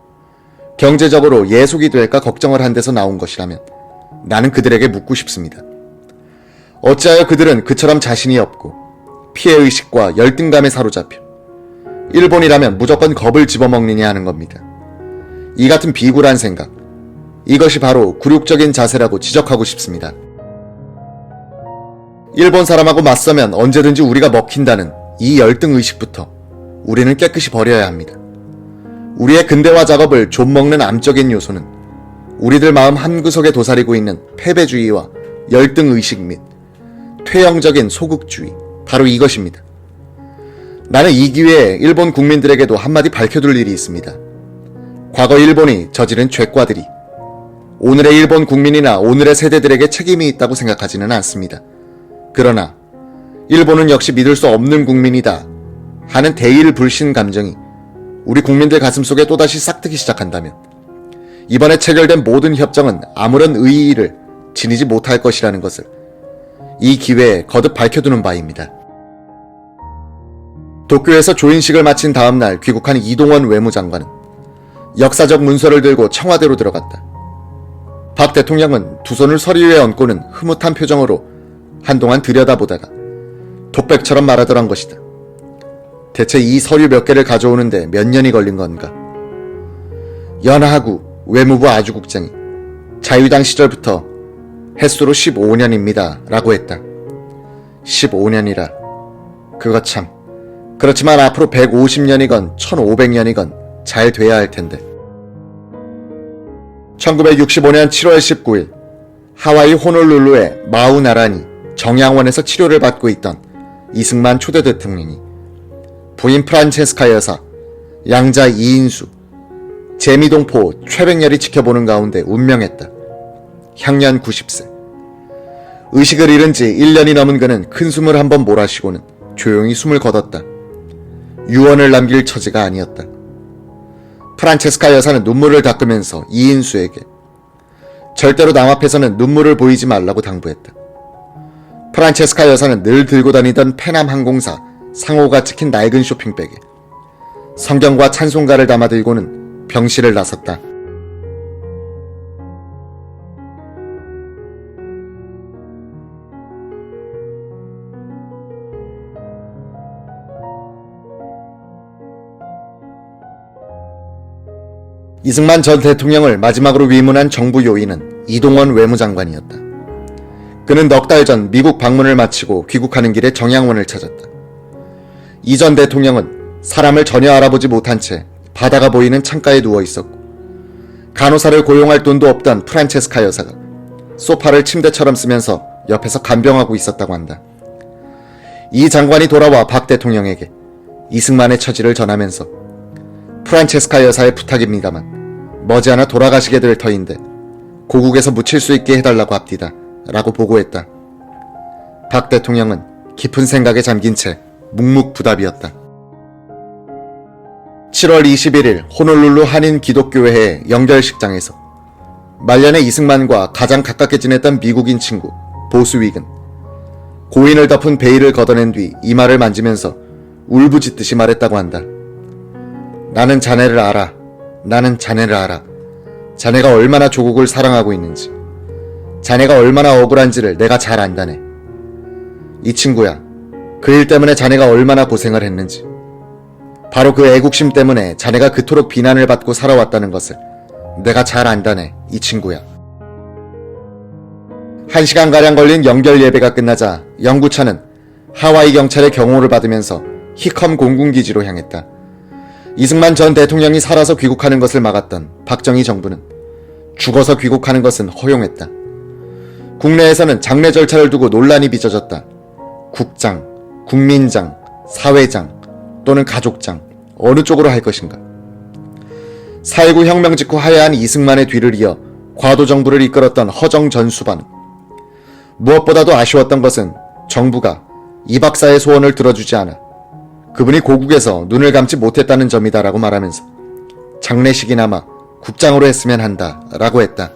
경제적으로 예속이 될까 걱정을 한 데서 나온 것이라면 나는 그들에게 묻고 싶습니다. 어찌하여 그들은 그처럼 자신이 없고 피해의식과 열등감에 사로잡혀 일본이라면 무조건 겁을 집어먹느냐 하는 겁니다. 이 같은 비굴한 생각, 이것이 바로 굴욕적인 자세라고 지적하고 싶습니다. 일본 사람하고 맞서면 언제든지 우리가 먹힌다는 이 열등의식부터 우리는 깨끗이 버려야 합니다. 우리의 근대화 작업을 좀먹는 암적인 요소는 우리들 마음 한구석에 도사리고 있는 패배주의와 열등의식 및 퇴영적인 소극주의, 바로 이것입니다. 나는 이 기회에 일본 국민들에게도 한마디 밝혀둘 일이 있습니다. 과거 일본이 저지른 죄과들이 오늘의 일본 국민이나 오늘의 세대들에게 책임이 있다고 생각하지는 않습니다. 그러나 일본은 역시 믿을 수 없는 국민이다 하는 대일불신 감정이 우리 국민들 가슴속에 또다시 싹트기 시작한다면 이번에 체결된 모든 협정은 아무런 의의를 지니지 못할 것이라는 것을 이 기회에 거듭 밝혀두는 바입니다. 도쿄에서 조인식을 마친 다음날 귀국한 이동원 외무장관은 역사적 문서를 들고 청와대로 들어갔다. 박 대통령은 두 손을 서리 위에 얹고는 흐뭇한 표정으로 한동안 들여다보다가 독백처럼 말하더란 것이다. 대체 이 서류 몇 개를 가져오는데 몇 년이 걸린 건가? 연하구 외무부 아주국장이 자유당 시절부터 햇수로 15년입니다 라고 했다. 15년이라 그거 참. 그렇지만 앞으로 150년이건 1500년이건 잘 돼야 할 텐데. 1965년 7월 19일 하와이 호놀룰루의 마우나라니 정양원에서 치료를 받고 있던 이승만 초대 대통령이 부인 프란체스카 여사, 양자 이인수, 재미동포 최백렬이 지켜보는 가운데 운명했다. 향년 90세. 의식을 잃은 지 1년이 넘은 그는 큰 숨을 한번 몰아쉬고는 조용히 숨을 거뒀다. 유언을 남길 처지가 아니었다. 프란체스카 여사는 눈물을 닦으면서 이인수에게 절대로 남 앞에서는 눈물을 보이지 말라고 당부했다. 프란체스카 여사는 늘 들고 다니던 페남 항공사 상호가 찍힌 낡은 쇼핑백에 성경과 찬송가를 담아 들고는 병실을 나섰다. 이승만 전 대통령을 마지막으로 위문한 정부 요인은 이동원 외무장관이었다. 그는 넉 달 전 미국 방문을 마치고 귀국하는 길에 정양원을 찾았다. 이 전 대통령은 사람을 전혀 알아보지 못한 채 바다가 보이는 창가에 누워 있었고 간호사를 고용할 돈도 없던 프란체스카 여사가 소파를 침대처럼 쓰면서 옆에서 간병하고 있었다고 한다. 이 장관이 돌아와 박 대통령에게 이승만의 처지를 전하면서 프란체스카 여사의 부탁입니다만 머지않아 돌아가시게 될 터인데 고국에서 묻힐 수 있게 해달라고 합디다 라고 보고했다. 박 대통령은 깊은 생각에 잠긴 채 묵묵부답이었다. 7월 21일 호놀룰루 한인 기독교회의 연결식장에서 말년에 이승만과 가장 가깝게 지냈던 미국인 친구 보스윅은 고인을 덮은 베일을 걷어낸 뒤 이마를 만지면서 울부짖듯이 말했다고 한다. 나는 자네를 알아. 나는 자네를 알아. 자네가 얼마나 조국을 사랑하고 있는지, 자네가 얼마나 억울한지를 내가 잘 안다네. 이 친구야, 그 일 때문에 자네가 얼마나 고생을 했는지, 바로 그 애국심 때문에 자네가 그토록 비난을 받고 살아왔다는 것을 내가 잘 안다네, 이 친구야. 1시간가량 걸린 연결 예배가 끝나자 영구차는 하와이 경찰의 경호를 받으면서 히컴 공군기지로 향했다. 이승만 전 대통령이 살아서 귀국하는 것을 막았던 박정희 정부는 죽어서 귀국하는 것은 허용했다. 국내에서는 장례 절차를 두고 논란이 빚어졌다. 국장, 국민장, 사회장 또는 가족장 어느 쪽으로 할 것인가. 4.19 혁명 직후 하야한 이승만의 뒤를 이어 과도 정부를 이끌었던 허정 전 수반은 무엇보다도 아쉬웠던 것은 정부가 이 박사의 소원을 들어주지 않아 그분이 고국에서 눈을 감지 못했다는 점이다라고 말하면서 장례식이나마 국장으로 했으면 한다라고 했다.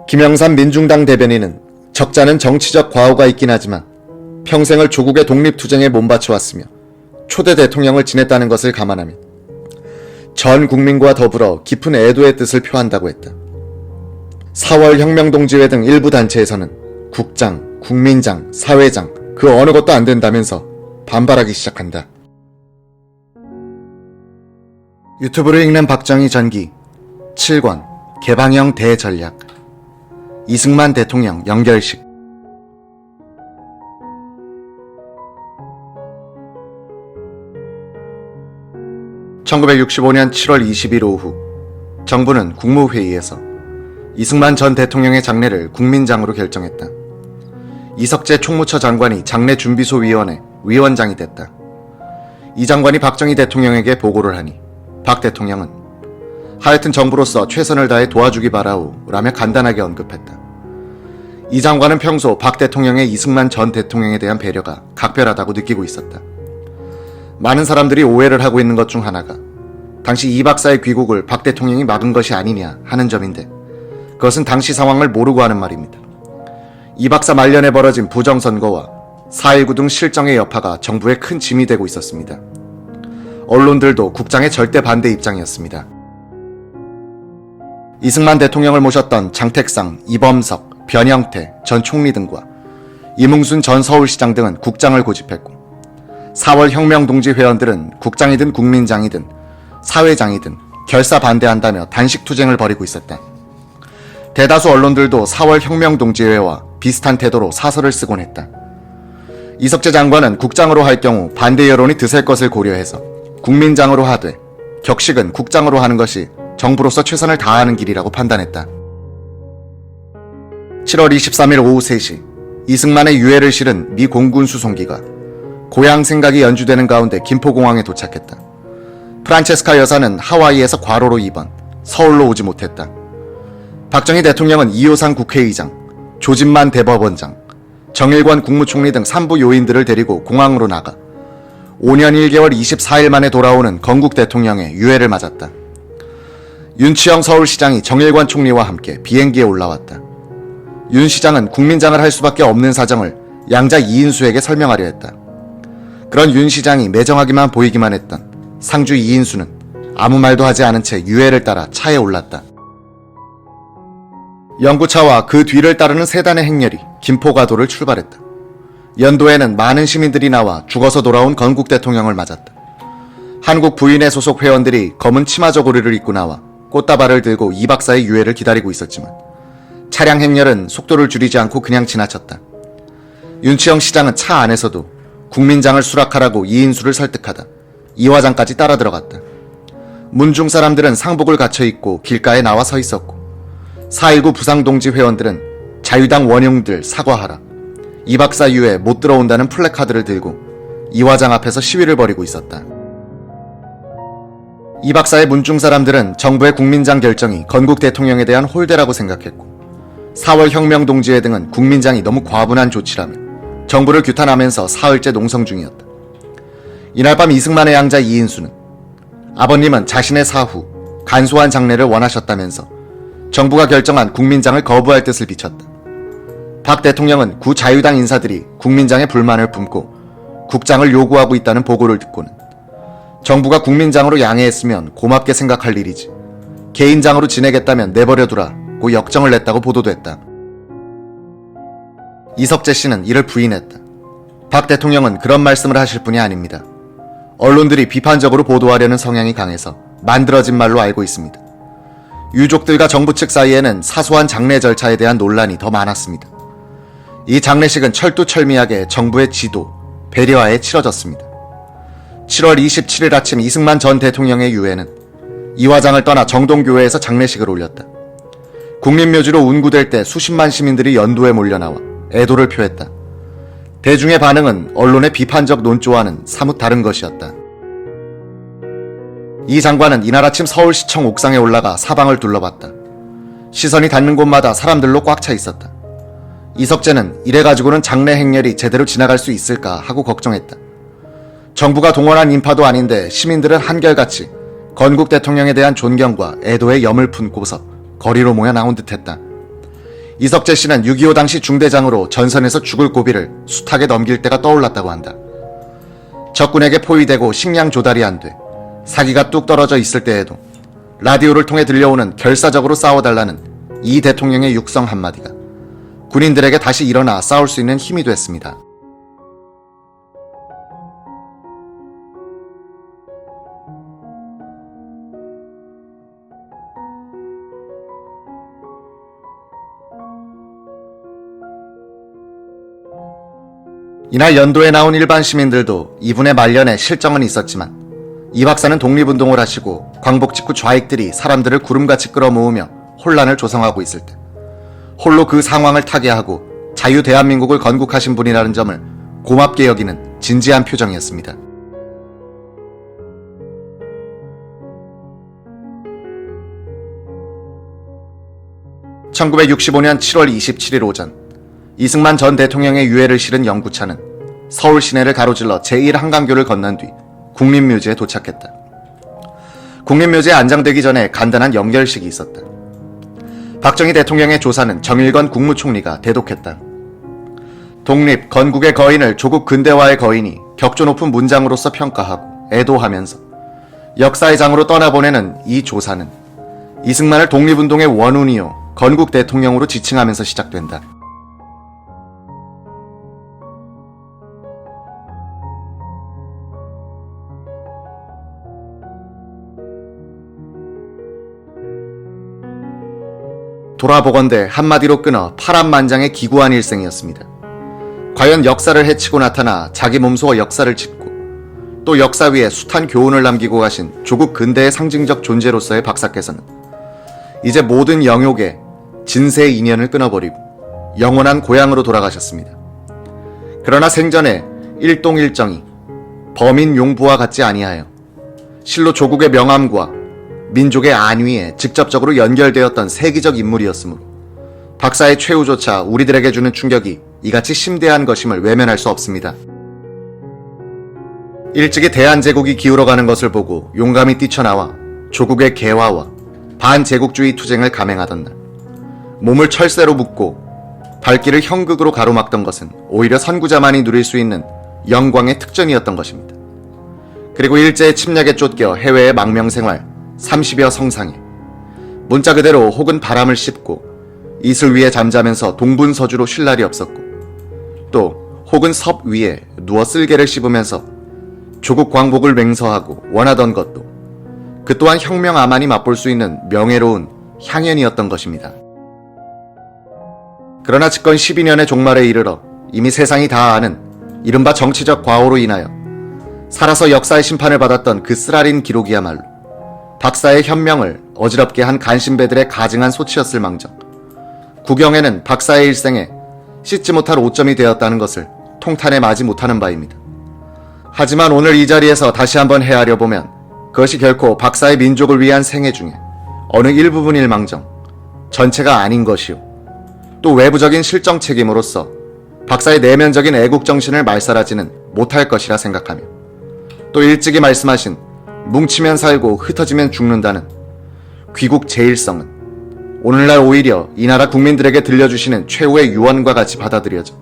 김영삼 민중당 대변인은 적자는 정치적 과오가 있긴 하지만 평생을 조국의 독립투쟁에 몸바쳐왔으며 초대 대통령을 지냈다는 것을 감안하면 전 국민과 더불어 깊은 애도의 뜻을 표한다고 했다. 4월 혁명동지회 등 일부 단체에서는 국장, 국민장, 사회장 그 어느 것도 안 된다면서 반발하기 시작한다. 유튜브를 읽는 박정희 전기 7권 개방형 대전략 이승만 대통령 연결식. (1965년 7월 20일) 오후 정부는 국무회의에서 이승만 전 대통령의 장례를 국민장으로 결정했다. 이석재 총무처 장관이 장례준비소위원회 위원장이 됐다. 이 장관이 박정희 대통령에게 보고를 하니 박 대통령은 하여튼 정부로서 최선을 다해 도와주기 바라오 라며 간단하게 언급했다. 이 장관은 평소 박 대통령의 이승만 전 대통령에 대한 배려가 각별하다고 느끼고 있었다. 많은 사람들이 오해를 하고 있는 것 중 하나가 당시 이 박사의 귀국을 박 대통령이 막은 것이 아니냐 하는 점인데 그것은 당시 상황을 모르고 하는 말입니다. 이 박사 말년에 벌어진 부정선거와 4.19 등 실정의 여파가 정부에 큰 짐이 되고 있었습니다. 언론들도 국장의 절대 반대 입장이었습니다. 이승만 대통령을 모셨던 장택상, 이범석, 변형태 전 총리 등과 이뭉순 전 서울시장 등은 국장을 고집했고 4월 혁명동지 회원들은 국장이든 국민장이든 사회장이든 결사 반대한다며 단식투쟁을 벌이고 있었다. 대다수 언론들도 4월 혁명동지회와 비슷한 태도로 사설을 쓰곤 했다. 이석재 장관은 국장으로 할 경우 반대 여론이 드셀 것을 고려해서 국민장으로 하되 격식은 국장으로 하는 것이 정부로서 최선을 다하는 길이라고 판단했다. 7월 23일 오후 3시 이승만의 유해를 실은 미 공군 수송기가 고향 생각이 연주되는 가운데 김포공항에 도착했다. 프란체스카 여사는 하와이에서 과로로 입원, 서울로 오지 못했다. 박정희 대통령은 이효상 국회의장, 조진만 대법원장, 정일권 국무총리 등 3부 요인들을 데리고 공항으로 나가 5년 1개월 24일 만에 돌아오는 건국 대통령의 유해를 맞았다. 윤치영 서울시장이 정일권 총리와 함께 비행기에 올라왔다. 윤 시장은 국민장을 할 수밖에 없는 사정을 양자 이인수에게 설명하려 했다. 그런 윤 시장이 매정하기만 보이기만 했던 상주 이인수는 아무 말도 하지 않은 채 유해를 따라 차에 올랐다. 영구차와 그 뒤를 따르는 세 단의 행렬이 김포가도를 출발했다. 연도에는 많은 시민들이 나와 죽어서 돌아온 건국 대통령을 맞았다. 한국 부인회 소속 회원들이 검은 치마 저고리를 입고 나와 꽃다발을 들고 이 박사의 유해를 기다리고 있었지만 차량 행렬은 속도를 줄이지 않고 그냥 지나쳤다. 윤치영 시장은 차 안에서도 국민장을 수락하라고 이인수를 설득하다 이화장까지 따라 들어갔다. 문중 사람들은 상복을 갖춰 입고 길가에 나와 서 있었고 4.19 부상동지 회원들은 자유당 원흉들 사과하라, 이 박사 유해 못 들어온다는 플래카드를 들고 이화장 앞에서 시위를 벌이고 있었다. 이 박사의 문중 사람들은 정부의 국민장 결정이 건국 대통령에 대한 홀대라고 생각했고 4월 혁명동지회 등은 국민장이 너무 과분한 조치라며 정부를 규탄하면서 사흘째 농성 중이었다. 이날 밤 이승만의 양자 이인수는 아버님은 자신의 사후 간소한 장례를 원하셨다면서 정부가 결정한 국민장을 거부할 뜻을 비쳤다. 박 대통령은 구 자유당 인사들이 국민장에 불만을 품고 국장을 요구하고 있다는 보고를 듣고는 정부가 국민장으로 양해했으면 고맙게 생각할 일이지 개인장으로 지내겠다면 내버려두라고 역정을 냈다고 보도됐다. 이석재 씨는 이를 부인했다. 박 대통령은 그런 말씀을 하실 분이 아닙니다. 언론들이 비판적으로 보도하려는 성향이 강해서 만들어진 말로 알고 있습니다. 유족들과 정부 측 사이에는 사소한 장례 절차에 대한 논란이 더 많았습니다. 이 장례식은 철두철미하게 정부의 지도, 배려하에 치러졌습니다. 7월 27일 아침 이승만 전 대통령의 유해는 이화장을 떠나 정동교회에서 장례식을 올렸다. 국립묘지로 운구될 때 수십만 시민들이 연도에 몰려나와 애도를 표했다. 대중의 반응은 언론의 비판적 논조와는 사뭇 다른 것이었다. 이 장관은 이날 아침 서울시청 옥상에 올라가 사방을 둘러봤다. 시선이 닿는 곳마다 사람들로 꽉 차 있었다. 이석재는 이래가지고는 장례 행렬이 제대로 지나갈 수 있을까 하고 걱정했다. 정부가 동원한 인파도 아닌데 시민들은 한결같이 건국 대통령에 대한 존경과 애도의 염을 품고서 거리로 모여 나온 듯했다. 이석재 씨는 6.25 당시 중대장으로 전선에서 죽을 고비를 숱하게 넘길 때가 떠올랐다고 한다. 적군에게 포위되고 식량 조달이 안 돼 사기가 뚝 떨어져 있을 때에도 라디오를 통해 들려오는 결사적으로 싸워달라는 이 대통령의 육성 한마디가 군인들에게 다시 일어나 싸울 수 있는 힘이 됐습니다. 이날 연도에 나온 일반 시민들도 이분의 말년에 실정은 있었지만 이 박사는 독립운동을 하시고 광복 직후 좌익들이 사람들을 구름같이 끌어모으며 혼란을 조성하고 있을 때 홀로 그 상황을 타개하고 자유 대한민국을 건국하신 분이라는 점을 고맙게 여기는 진지한 표정이었습니다. (1965년 7월 27일) 오전 이승만 전 대통령의 유해를 실은 영구차는 서울 시내를 가로질러 제1한강교를 건넌 뒤 국립묘지에 도착했다. 국립묘지에 안장되기 전에 간단한 연결식이 있었다. 박정희 대통령의 조사는 정일건 국무총리가 대독했다. 독립, 건국의 거인을 조국 근대화의 거인이 격조 높은 문장으로서 평가하고 애도하면서 역사의 장으로 떠나보내는 이 조사는 이승만을 독립운동의 원운이요 건국 대통령으로 지칭하면서 시작된다. 돌아보건대 한마디로 끊어 파란만장의 기구한 일생이었습니다. 과연 역사를 해치고 나타나 자기 몸소 역사를 짓고 또 역사 위에 숱한 교훈을 남기고 가신 조국 근대의 상징적 존재로서의 박사께서는 이제 모든 영욕에 진세의 인연을 끊어버리고 영원한 고향으로 돌아가셨습니다. 그러나 생전에 일동일정이 범인 용부와 같지 아니하여 실로 조국의 명암과 민족의 안위에 직접적으로 연결되었던 세기적 인물이었으므로 박사의 최후조차 우리들에게 주는 충격이 이같이 심대한 것임을 외면할 수 없습니다. 일찍이 대한제국이 기울어가는 것을 보고 용감히 뛰쳐나와 조국의 개화와 반제국주의 투쟁을 감행하던 날 몸을 철새로 묶고 발길을 형극으로 가로막던 것은 오히려 선구자만이 누릴 수 있는 영광의 특전이었던 것입니다. 그리고 일제의 침략에 쫓겨 해외의 망명생활 30여 성상에 문자 그대로 혹은 바람을 씹고 이슬 위에 잠자면서 동분서주로 쉴 날이 없었고 또 혹은 섭 위에 누워 쓸개를 씹으면서 조국 광복을 맹서하고 원하던 것도 그 또한 혁명 아만이 맛볼 수 있는 명예로운 향연이었던 것입니다. 그러나 집권 12년의 종말에 이르러 이미 세상이 다 아는 이른바 정치적 과오로 인하여 살아서 역사의 심판을 받았던 그 쓰라린 기록이야말로 박사의 현명을 어지럽게 한 간신배들의 가증한 소치였을 망정 국영에는 박사의 일생에 씻지 못할 오점이 되었다는 것을 통탄에 마지 못하는 바입니다. 하지만 오늘 이 자리에서 다시 한번 헤아려 보면 그것이 결코 박사의 민족을 위한 생애 중에 어느 일부분일 망정 전체가 아닌 것이요 또 외부적인 실정 책임으로서 박사의 내면적인 애국정신을 말살하지는 못할 것이라 생각하며 또 일찍이 말씀하신 뭉치면 살고 흩어지면 죽는다는 귀국 제일성은 오늘날 오히려 이 나라 국민들에게 들려주시는 최후의 유언과 같이 받아들여져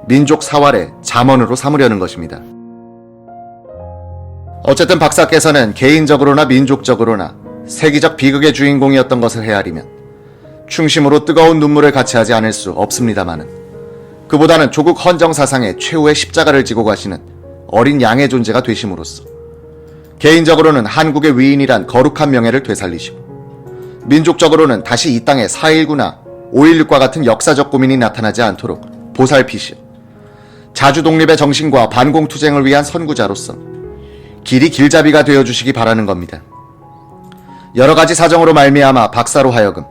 민족 사활의 잠언으로 삼으려는 것입니다. 어쨌든 박사께서는 개인적으로나 민족적으로나 세기적 비극의 주인공이었던 것을 헤아리면 충심으로 뜨거운 눈물을 같이 하지 않을 수 없습니다마는 그보다는 조국 헌정 사상의 최후의 십자가를 지고 가시는 어린 양의 존재가 되심으로써 개인적으로는 한국의 위인이란 거룩한 명예를 되살리시고 민족적으로는 다시 이 땅에 4.19나 5.16과 같은 역사적 고민이 나타나지 않도록 보살피시어 자주 독립의 정신과 반공투쟁을 위한 선구자로서 길이 길잡이가 되어주시기 바라는 겁니다. 여러 가지 사정으로 말미암아 박사로 하여금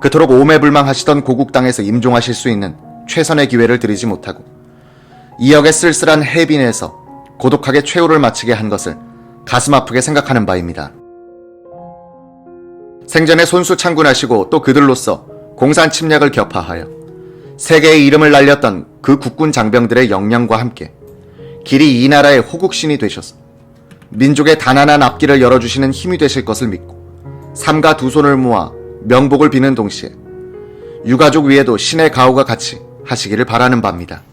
그토록 오매불망하시던 고국 땅에서 임종하실 수 있는 최선의 기회를 드리지 못하고 2억의 쓸쓸한 해빈에서 고독하게 최후를 마치게 한 것을 가슴 아프게 생각하는 바입니다. 생전에 손수 창군하시고 또 그들로서 공산 침략을 격파하여 세계의 이름을 날렸던 그 국군 장병들의 역량과 함께 길이 이 나라의 호국신이 되셔서 민족의 단안한 앞길을 열어주시는 힘이 되실 것을 믿고 삼가 두 손을 모아 명복을 비는 동시에 유가족 위에도 신의 가호가 같이 하시기를 바라는 바입니다.